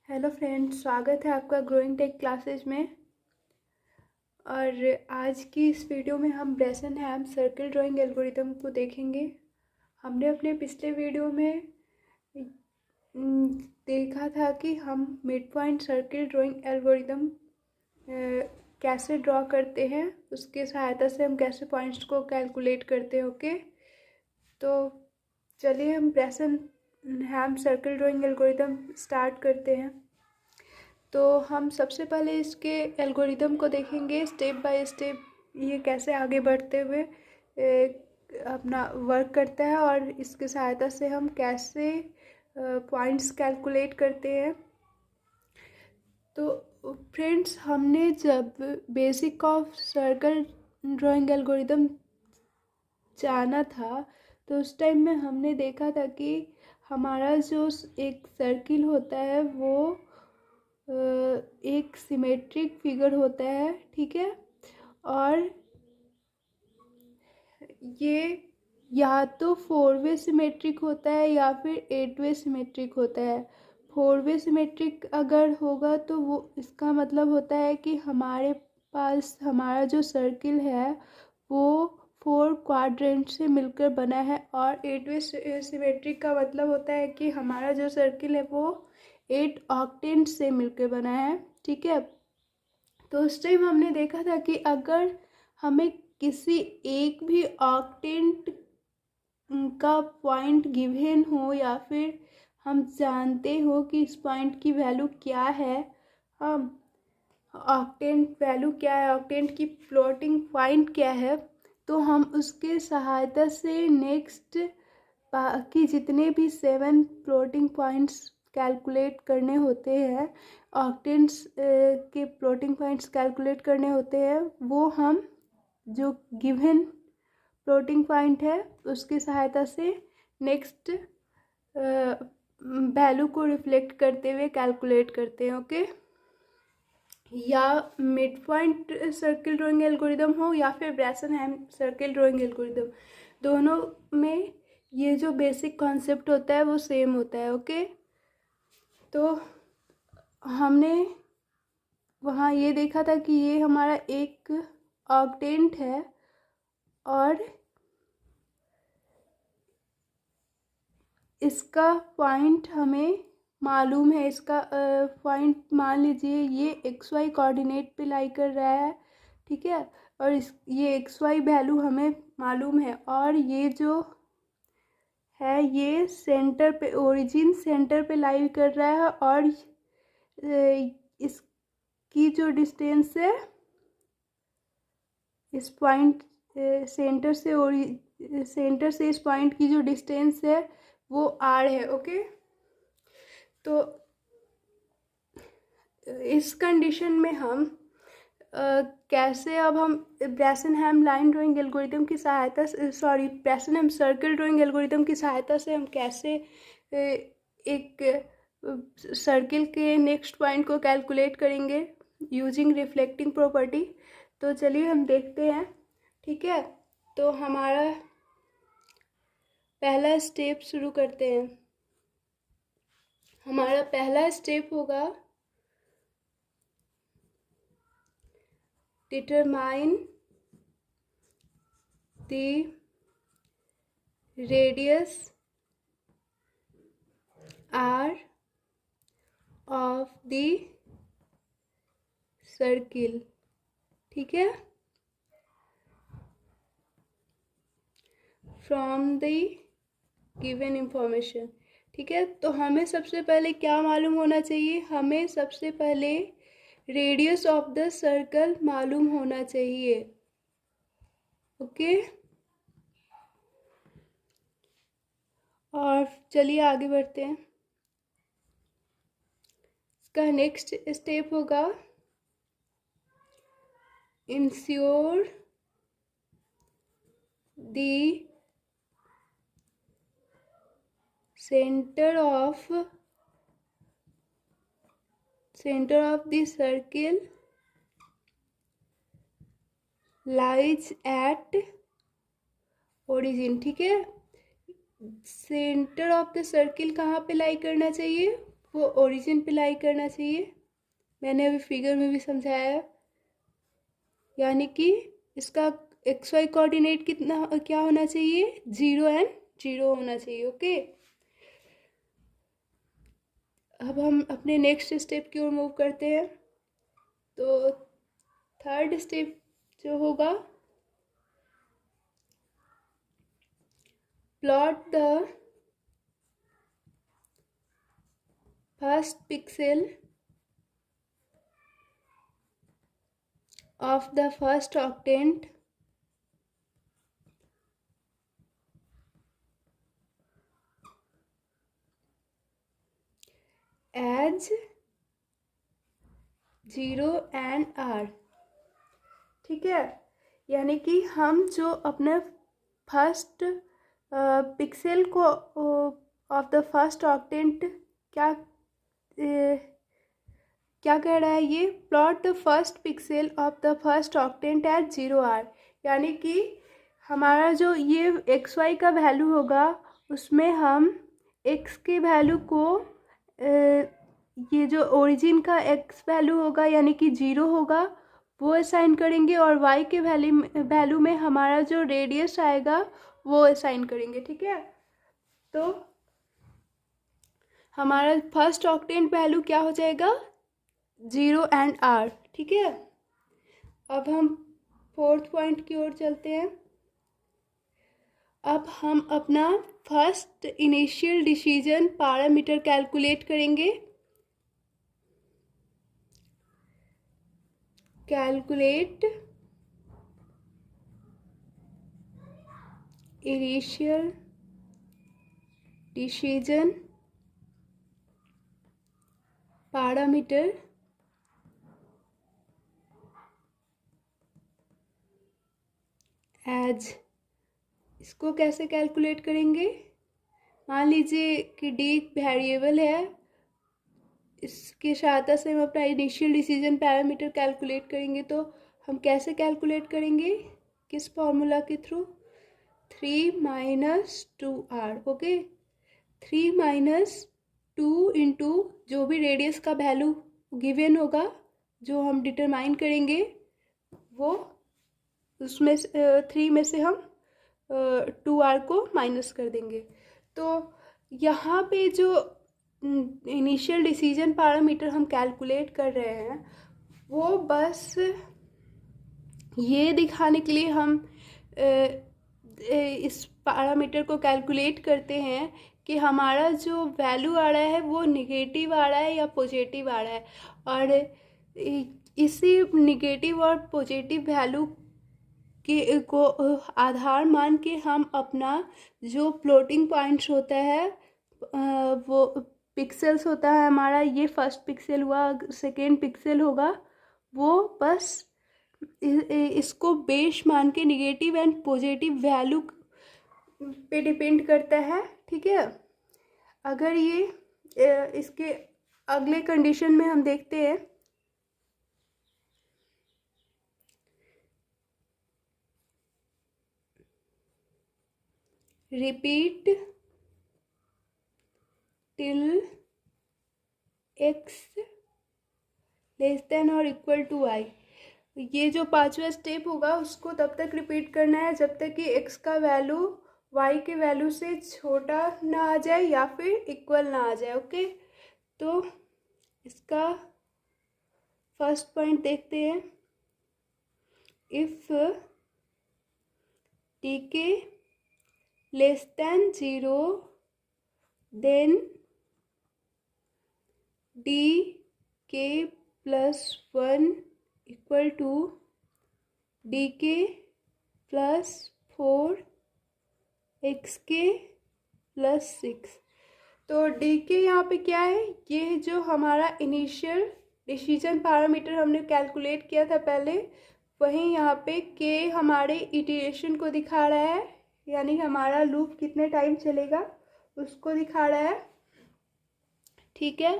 Hello friends, स्वागत है आपका ग्रोइंग टेक क्लासेज में। और आज की इस वीडियो में हम ब्रेसेनहेम सर्किल ड्राइंग एल्गोरिदम को देखेंगे। हमने अपने पिछले वीडियो में देखा था कि हम mid point circle drawing algorithm कैसे ड्रॉ करते हैं, उसके सहायता से हम कैसे पॉइंट्स को कैलकुलेट करते हैं। ओके, तो चलिए हम ब्रेसेनहेम सर्किल ड्राइंग एल्गोरिदम स्टार्ट करते हैं। तो हम सबसे पहले इसके एल्गोरिदम को देखेंगे स्टेप बाय स्टेप, ये कैसे आगे बढ़ते हुए अपना वर्क करता है और इसके सहायता से हम कैसे पॉइंट्स कैलकुलेट करते हैं। तो फ्रेंड्स, हमने जब basic of circle drawing algorithm जाना था तो उस टाइम में हमने देखा था कि हमारा जो एक सर्किल होता है वो एक सिमेट्रिक फिगर होता है, ठीक है। और ये या तो 4 वे सिमेट्रिक होता है या फिर 8 वे सिमेट्रिक होता है। 4 वे सिमेट्रिक अगर होगा तो वो इसका मतलब होता है कि हमारे पास हमारा जो सर्किल है वो 4 क्वाड्रेंट से मिलकर बना है। और 8 वे सिमेट्रिक का मतलब होता है कि हमारा जो सर्किल है वो 8 ऑक्टेंट से मिलकर बना है, ठीक है। तो उस टाइम हमने देखा था कि अगर हमें किसी एक भी ऑक्टेंट का पॉइंट गिवन हो या फिर हम जानते हो कि इस पॉइंट की वैल्यू क्या है, हम ऑक्टेंट वैल्यू क्या है, ऑक्टेंट की फ्लोटिंग पॉइंट क्या है, तो हम उसके सहायता से नेक्स्ट बाकी जितने भी 7 फ्लोटिंग पॉइंट्स कैलकुलेट करने होते हैं, ऑक्टेंट्स के फ्लोटिंग पॉइंट्स कैलकुलेट करने होते हैं, वो हम जो गिवन फ्लोटिंग पॉइंट है उसकी सहायता से नेक्स्ट वैल्यू को रिफ्लेक्ट करते हुए कैलकुलेट करते हैं। ओके, या mid point circle drawing algorithm हो या फिर ब्रेसेनहेम सर्किल ड्राइंग एल्गोरिदम, दोनों में ये जो बेसिक कॉन्सेप्ट होता है वो सेम होता है। ओके, तो हमने वहाँ ये देखा था कि ये हमारा एक ऑक्टेंट है और इसका पॉइंट हमें मालूम है। इसका पॉइंट मान लीजिए ये XY कोऑर्डिनेट पे लाई कर रहा है, ठीक है। और ये XY वैल्यू हमें मालूम है और ये जो है ये सेंटर पे, ओरिजिन सेंटर पे लाई कर रहा है और इसकी जो डिस्टेंस है इस पॉइंट सेंटर से इस पॉइंट की जो डिस्टेंस है वो R है। ओके, तो इस कंडीशन में हम कैसे अब हम ब्रेसेनहेम लाइन ड्राइंग एल्गोरिदम की सहायता से, ब्रेसेनहेम सर्किल ड्राइंग एल्गोरिदम की सहायता से हम कैसे एक सर्किल के नेक्स्ट पॉइंट को कैलकुलेट करेंगे यूजिंग रिफ्लेक्टिंग प्रॉपर्टी। तो चलिए हम देखते हैं, ठीक है। तो हमारा पहला स्टेप शुरू करते हैं। हमारा पहला स्टेप होगा determine the radius R of the circle, ठीक है, फ्रॉम द गिवन इंफॉर्मेशन, ठीक है। तो हमें सबसे पहले क्या मालूम होना चाहिए, हमें सबसे पहले रेडियस ऑफ द सर्कल मालूम होना चाहिए। ओके, और चलिए आगे बढ़ते हैं। इसका नेक्स्ट स्टेप होगा ensure the center of the circle lies at origin, ठीक है। सेंटर ऑफ द सर्किल कहाँ पे लाई करना चाहिए, वो ओरिजिन पे लाई करना चाहिए। मैंने अभी फिगर में भी समझाया है। यानी कि इसका एक्स वाई कोऑर्डिनेट कितना क्या होना चाहिए, 0 एंड 0 होना चाहिए। ओके, अब हम अपने नेक्स्ट स्टेप की ओर मूव करते हैं। तो थर्ड स्टेप जो होगा, plot the first pixel of the first octant as 0 and R। ठीक है, यानी कि हम जो अपने फर्स्ट पिक्सल को ऑफ द फर्स्ट ऑक्टेंट क्या क्या कह रहा है ये, plot the first pixel of the first octant at 0R। यानी कि हमारा जो ये एक्स वाई का वैल्यू होगा उसमें हम एक्स के वैल्यू को ये जो ओरिजिन का एक्स वैल्यू होगा यानी कि 0 होगा वो असाइन करेंगे, और वाई के वैल्यू में हमारा जो रेडियस आएगा वो असाइन करेंगे। ठीक है, तो हमारा फर्स्ट ऑक्टेंट वैल्यू क्या हो जाएगा, 0 एंड R। ठीक है, अब हम फोर्थ पॉइंट की ओर चलते हैं। अब हम अपना first initial decision parameter calculate करेंगे। Calculate initial decision parameter as, इसको कैसे कैलकुलेट करेंगे, मान लीजिए कि डी एक वेरिएबल है, इसकी सहायता से हम अपना इनिशियल डिसीजन पैरामीटर कैलकुलेट करेंगे। तो हम कैसे कैलकुलेट करेंगे, किस फॉर्मूला के through, 3 minus 2R। Okay, 3 minus 2 into जो भी रेडियस का वैल्यू गिवन होगा जो हम डिटरमाइन करेंगे वो, उसमें 3 में से हम 2R को माइनस कर देंगे। तो यहाँ पे जो इनिशियल डिसीजन पैरामीटर हम कैलकुलेट कर रहे हैं वो बस ये दिखाने के लिए हम इस पैरामीटर को कैलकुलेट करते हैं कि हमारा जो वैल्यू आ रहा है वो निगेटिव आ रहा है या पॉजिटिव आ रहा है, और इसी निगेटिव और पॉजिटिव वैल्यू के को आधार मान के हम अपना जो फ्लोटिंग पॉइंट्स होता है वो पिक्सेल्स होता है हमारा, ये फर्स्ट पिक्सल हुआ, सेकेंड पिक्सल होगा, वो बस इसको बेस मान के निगेटिव एंड पॉजिटिव वैल्यू पे डिपेंड करता है। ठीक है, अगर ये इसके अगले कंडीशन में हम देखते हैं, repeat till x less than और इक्वल टू y। ये जो पांचवा स्टेप होगा उसको तब तक रिपीट करना है जब तक कि x का वैल्यू y के वैल्यू से छोटा ना आ जाए या फिर इक्वल ना आ जाए। ओके, तो इसका फर्स्ट पॉइंट देखते हैं, if tk less than 0 then dk plus 1 equal to dk plus 4 xk plus 6। तो dk यहाँ पे क्या है, ये जो हमारा इनिशियल डिसीजन पैरामीटर हमने कैलकुलेट किया था पहले, वहीं यहाँ पे k हमारे इटरेशन को दिखा रहा है, यानी हमारा लूप कितने टाइम चलेगा उसको दिखा रहा है। ठीक है,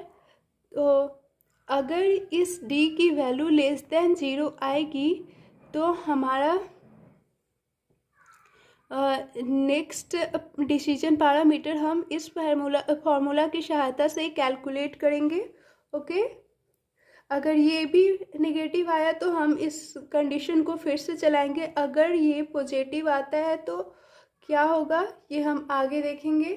तो अगर इस d की वैल्यू लेस देन 0 आएगी तो हमारा नेक्स्ट डिसीजन पैरामीटर हम इस फॉर्मूला की सहायता से कैलकुलेट करेंगे। ओके, अगर ये भी नेगेटिव आया तो हम इस कंडीशन को फिर से चलाएंगे। अगर ये पॉजिटिव आता है तो क्या होगा ये हम आगे देखेंगे।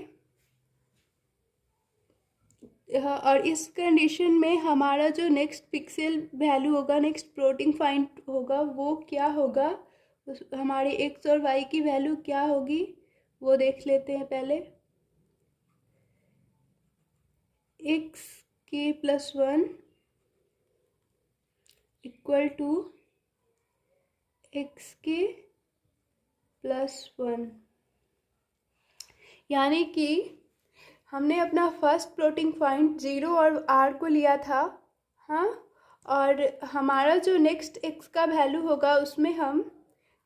और इस कंडीशन में हमारा जो नेक्स्ट पिक्सेल वैल्यू होगा, नेक्स्ट फ्लोटिंग पॉइंट होगा, वो क्या होगा, हमारे एक्स और वाई की वैल्यू क्या होगी वो देख लेते हैं पहले। एक्स के प्लस 1 इक्वल टू एक्स के प्लस 1, यानी कि हमने अपना फर्स्ट फ्लोटिंग पॉइंट 0 और r को लिया था, हाँ, और हमारा जो नेक्स्ट x का वैल्यू होगा उसमें हम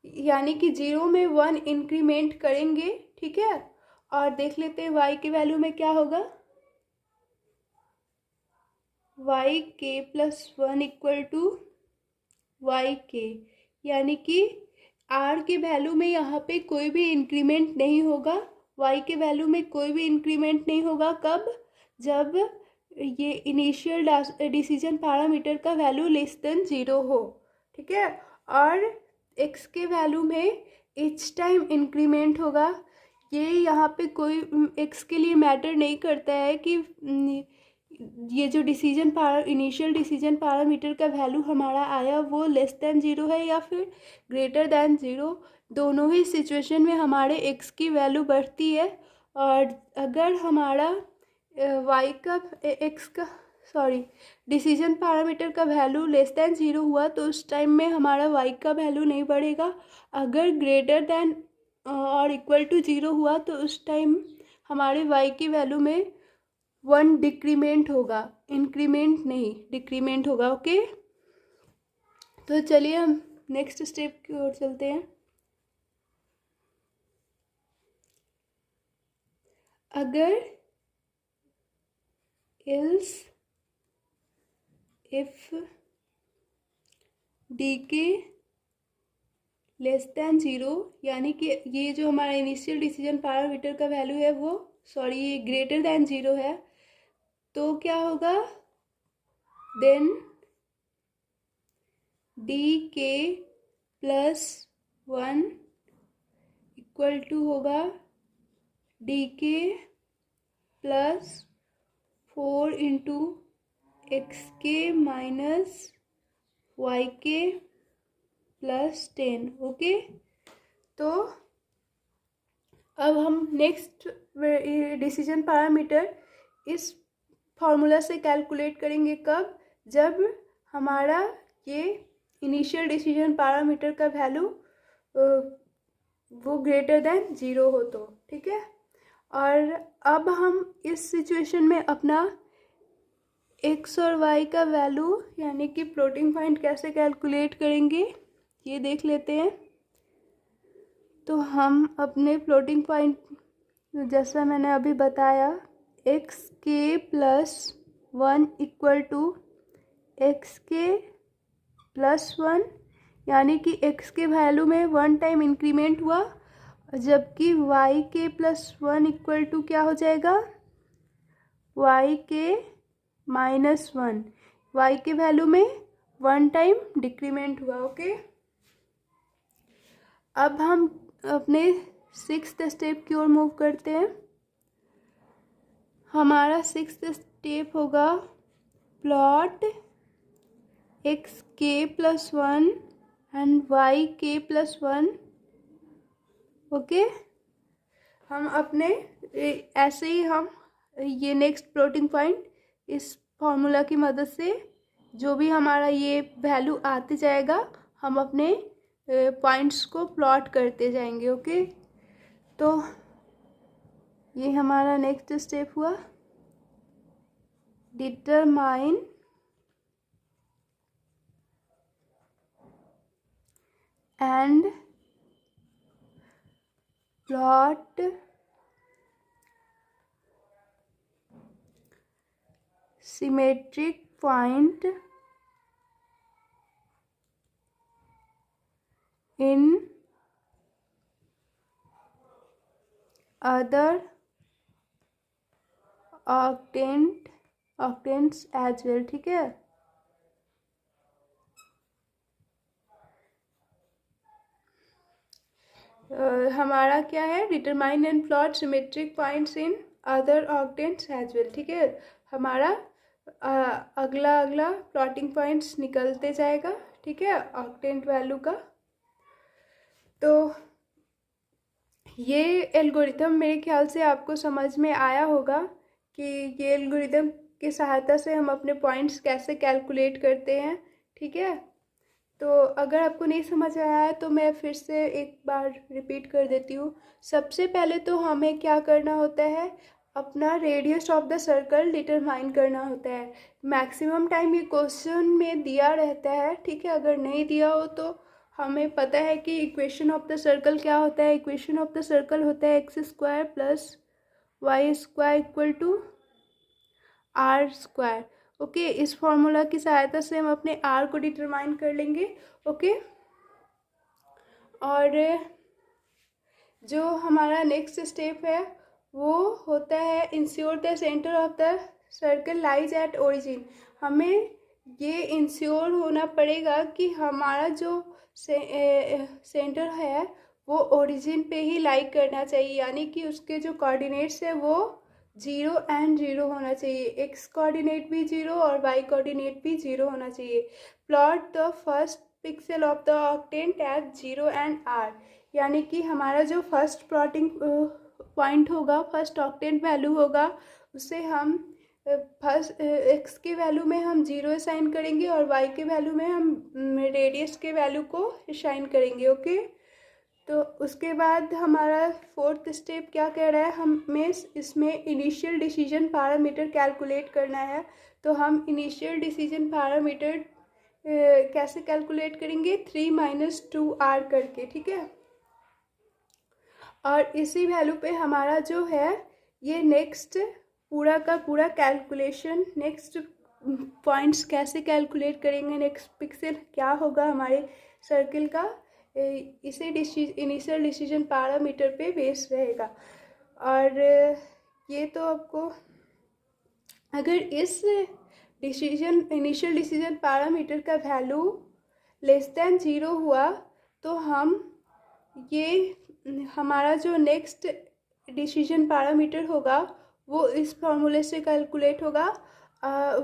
यानी कि 0 में 1 इंक्रीमेंट करेंगे, ठीक है। और देख लेते हैं y के वैल्यू में क्या होगा। y के प्लस 1 इक्वल टू y के, यानी कि r के वैल्यू में यहाँ पे कोई भी इंक्रीमेंट नहीं होगा, y के वैल्यू में कोई भी इंक्रीमेंट नहीं होगा। कब? जब ये इनिशियल डिसीजन पैरामीटर का वैल्यू लेस देन 0 हो, ठीक है। और x के वैल्यू में each टाइम इंक्रीमेंट होगा। ये यहाँ पे कोई x के लिए मैटर नहीं करता है कि ये जो इनिशियल डिसीजन पैरामीटर का वैल्यू हमारा आया वो लेस देन 0 है या फिर ग्रेटर देन 0। दोनों ही सिचुएशन में हमारे x की वैल्यू बढ़ती है। और अगर हमारा डिसीजन पैरामीटर का वैल्यू लेस देन 0 हुआ तो उस टाइम में हमारा y का वैल्यू नहीं बढ़ेगा। अगर ग्रेटर देन और इक्वल टू 0 हुआ तो उस टाइम हमारे y की वैल्यू में 1 डिक्रीमेंट होगा, इंक्रीमेंट नहीं, डिक्रीमेंट होगा। ओके, तो चलिए हम नेक्स्ट स्टेप की ओर चलते हैं। अगर else if DK less than 0, यानी कि ये जो हमारा इनिशियल डिसीजन पैरामीटर का वैल्यू है वो ये ग्रेटर देन 0 है, तो क्या होगा, देन डी के प्लस 1 इक्वल टू होगा डी के प्लस 4 इंटू एक्स के माइनस वाई के प्लस 10। ओके, तो अब हम नेक्स्ट डिसीजन पैरामीटर इस फॉर्मूला से कैलकुलेट करेंगे। कब? जब हमारा ये इनिशियल डिसीजन पैरामीटर का वैल्यू वो ग्रेटर देन 0 हो तो, ठीक है। और अब हम इस सिचुएशन में अपना x और y का वैल्यू यानी कि फ्लोटिंग पॉइंट कैसे कैलकुलेट करेंगे ये देख लेते हैं। तो हम अपने फ्लोटिंग पॉइंट, जैसा मैंने अभी बताया, एक्स के प्लस 1 इक्वल टू एक्स के प्लस 1, यानी कि x के वैल्यू में 1 टाइम इंक्रीमेंट हुआ, जबकि y के प्लस 1 इक्वल टू क्या हो जाएगा, y के माइनस 1, y के वैल्यू में 1 टाइम डिक्रीमेंट हुआ। ओके, अब हम अपने 6th स्टेप की ओर मूव करते हैं। हमारा 6th स्टेप होगा प्लॉट एक्स के प्लस 1 एंड वाई के प्लस 1। ओके, हम अपने ऐसे ही हम ये नेक्स्ट फ्लोटिंग पॉइंट इस फॉर्मूला की मदद से जो भी हमारा ये वैल्यू आते जाएगा हम अपने पॉइंट्स को प्लॉट करते जाएंगे। ओके, तो ये हमारा नेक्स्ट स्टेप हुआ, determine and plot symmetric point in other octants as well. ठीक है, हमारा क्या है, determine and plot symmetric points in other octants as well. ठीक है, हमारा अगला अगला प्लॉटिंग पॉइंट्स निकलते जाएगा। ठीक है, ऑक्टेंट वैल्यू का। तो ये एल्गोरिथम मेरे ख्याल से आपको समझ में आया होगा कि ये एल्गोरिथम की सहायता से हम अपने पॉइंट्स कैसे कैलकुलेट करते हैं। ठीक है, तो अगर आपको नहीं समझ आया है तो मैं फिर से एक बार रिपीट कर देती हूँ। सबसे पहले तो हमें क्या करना होता है, अपना radius of the circle determine करना होता है। मैक्सिमम टाइम ये क्वेश्चन में दिया रहता है। ठीक है, अगर नहीं दिया हो तो हमें पता है कि इक्वेशन ऑफ द सर्कल क्या होता है। इक्वेशन ऑफ द सर्कल होता है x square plus y square equal to r square. Okay, इस फॉर्मूला की सहायता से हम अपने आर को डिटरमाइन कर लेंगे। ओके, और जो हमारा नेक्स्ट स्टेप है वो होता है ensure the centre of the circle lies at origin. हमें ये इंश्योर होना पड़ेगा कि हमारा जो सेंटर है वो ओरिजिन पे ही लाई करना चाहिए, यानी कि उसके जो कोऑर्डिनेट्स है वो 0 एंड 0 होना चाहिए। एक्स कोऑर्डिनेट भी 0 और वाई कोऑर्डिनेट भी 0 होना चाहिए। Plot the first pixel of the octant at 0 and r, यानी कि हमारा जो फर्स्ट प्लॉटिंग पॉइंट होगा, फर्स्ट ऑक्टेंट वैल्यू होगा, उसे हम फर्स्ट एक्स के वैल्यू में हम 0 असाइन करेंगे और वाई के वैल्यू में हम रेडियस के वैल्यू को असाइन करेंगे। ओके, तो उसके बाद हमारा फोर्थ स्टेप क्या कह रहा है, हमें इसमें इनिशियल डिसीजन पैरामीटर कैलकुलेट करना है। तो हम इनिशियल डिसीजन पैरामीटर कैसे कैलकुलेट करेंगे, 3 - 2r करके। ठीक है, और इसी वैल्यू पे हमारा जो है ये नेक्स्ट पूरा का पूरा कैलकुलेशन, नेक्स्ट पॉइंट्स कैसे कैलकुलेट करेंगे, नेक्स्ट पिक्सल क्या होगा हमारे सर्किल का, इसे इनिशियल डिसीजन पैरामीटर पे बेस रहेगा। और ये तो आपको, अगर इस इनिशियल डिसीजन पैरामीटर का वैल्यू लेस देन 0 हुआ तो हम ये हमारा जो नेक्स्ट डिसीजन पैरामीटर होगा वो इस फॉर्मूले से कैलकुलेट होगा।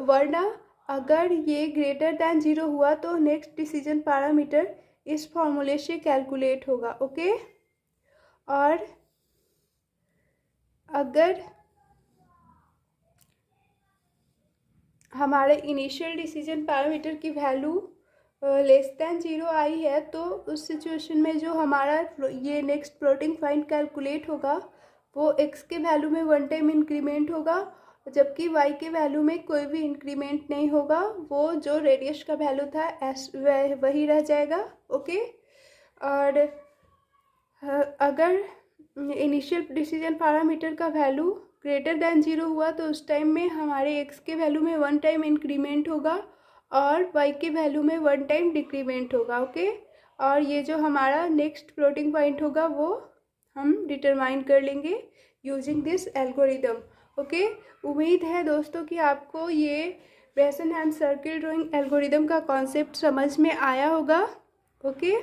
वरना अगर ये ग्रेटर दैन 0 हुआ तो नेक्स्ट डिसीजन पैरामीटर इस फॉर्मूले से कैलकुलेट होगा। ओके, और अगर हमारे इनिशियल डिसीजन पैरामीटर की वैल्यू लेस देन 0 आई है तो उस सिचुएशन में जो हमारा ये नेक्स्ट फ्लोटिंग पॉइंट कैलकुलेट होगा वो x के वैल्यू में 1 टाइम इंक्रीमेंट होगा, जबकि y के वैल्यू में कोई भी इंक्रीमेंट नहीं होगा। वो जो रेडियस का वैल्यू था एस वही रह जाएगा। ओके, और अगर इनिशियल डिसीजन पैरामीटर का वैल्यू ग्रेटर दैन 0 हुआ तो उस टाइम में हमारे x के वैल्यू में 1 टाइम इंक्रीमेंट होगा और y के वैल्यू में 1 टाइम डिक्रीमेंट होगा। ओके, और ये जो हमारा नेक्स्ट फ्लोटिंग पॉइंट होगा वो हम डिटरमाइन कर लेंगे यूजिंग दिस एल्गोरिदम। ओके, उम्मीद है दोस्तों कि आपको ये Bresson and circle drawing algorithm का कॉन्सेप्ट समझ में आया होगा। ओके,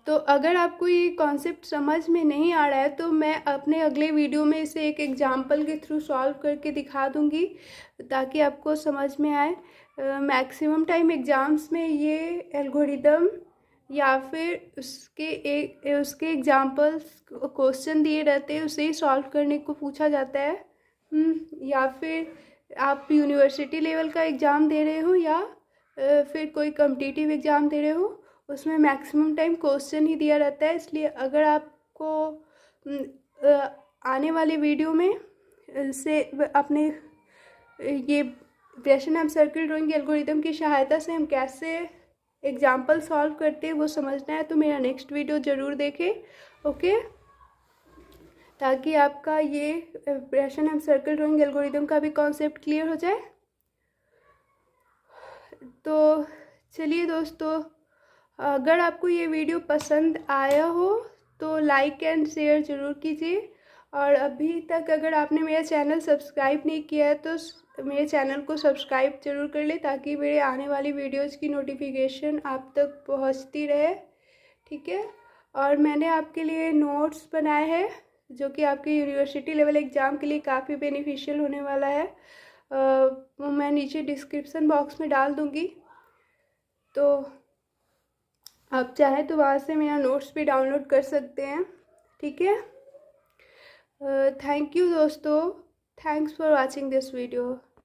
तो अगर आपको ये कॉन्सेप्ट समझ में नहीं आ रहा है तो मैं अपने अगले वीडियो में इसे एक एग्जाम्पल के थ्रू सॉल्व करके दिखा दूंगी ताकि आपको समझ में आए। मैक्सिमम टाइम एग्ज़ाम्स में ये एल्गोरिदम या फिर उसके एग्जाम्पल्स क्वेश्चन दिए रहते हैं, उसे ही सॉल्व करने को पूछा जाता है। या फिर आप यूनिवर्सिटी लेवल का एग्ज़ाम दे रहे हो या फिर कोई कॉम्पिटिटिव एग्ज़ाम दे रहे हो, उसमें मैक्सिमम टाइम क्वेश्चन ही दिया रहता है। इसलिए अगर आपको आने वाले वीडियो में से अपने ये Bresson and circle drawing algorithm की सहायता से हम कैसे एग्जाम्पल सॉल्व करते हैं वो समझना है तो मेरा नेक्स्ट वीडियो ज़रूर देखें। ओके, ताकि आपका ये Bresson and circle drawing algorithm का भी कॉन्सेप्ट क्लियर हो जाए। तो चलिए दोस्तों, अगर आपको ये वीडियो पसंद आया हो तो लाइक एंड शेयर ज़रूर कीजिए। और अभी तक अगर आपने मेरा चैनल सब्सक्राइब नहीं किया है तो मेरे चैनल को सब्सक्राइब ज़रूर कर ले, ताकि मेरे आने वाली वीडियोज़ की नोटिफिकेशन आप तक पहुंचती रहे। ठीक है। और मैंने आपके लिए नोट्स बनाए हैं जो कि आपके यूनिवर्सिटी लेवल एग्ज़ाम के लिए काफ़ी बेनिफिशियल होने वाला है। वो मैं नीचे डिस्क्रिप्सन बॉक्स में डाल दूँगी, तो आप चाहें तो वहाँ से मेरा नोट्स भी डाउनलोड कर सकते हैं। ठीक है। थैंक यू दोस्तों, thanks for watching this video.